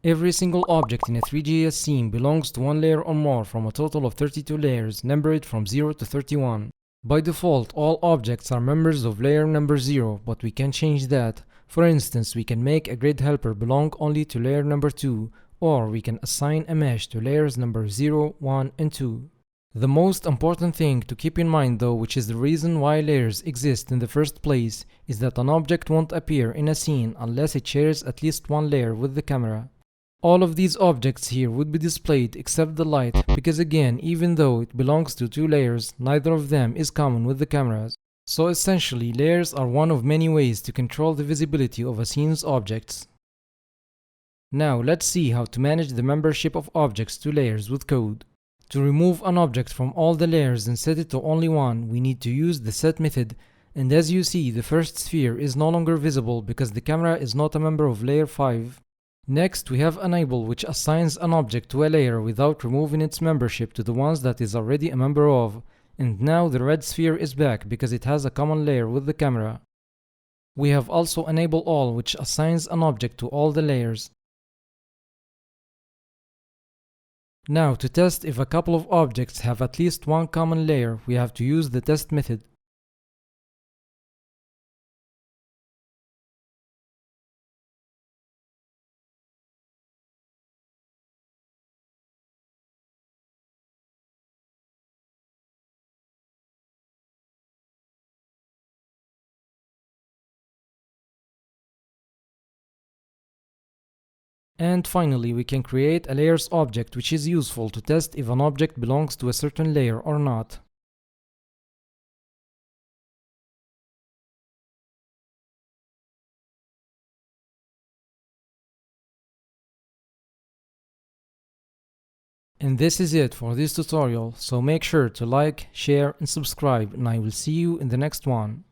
Every single object in a Three.js scene belongs to one layer or more from a total of 32 layers, numbered from 0 to 31. By default, all objects are members of layer number 0, but we can change that. For instance, we can make a grid helper belong only to layer number 2, or we can assign a mesh to layers number 0, 1, and 2. The most important thing to keep in mind though, which is the reason why layers exist in the first place, is that an object won't appear in a scene unless it shares at least one layer with the camera. All of these objects here would be displayed except the light, because again, even though it belongs to two layers, neither of them is common with the cameras. So essentially, layers are one of many ways to control the visibility of a scene's objects. Now let's see how to manage the membership of objects to layers with code. To remove an object from all the layers and set it to only one, we need to use the set method, and as you see, the first sphere is no longer visible because the camera is not a member of layer 5. Next, we have enable, which assigns an object to a layer without removing its membership to the ones that is already a member of, and now the red sphere is back because it has a common layer with the camera. We have also enable all, which assigns an object to all the layers. Now, to test if a couple of objects have at least one common layer, we have to use the test method. And finally, we can create a layers object, which is useful to test if an object belongs to a certain layer or not. And this is it for this tutorial, so make sure to like, share and subscribe, and I will see you in the next one.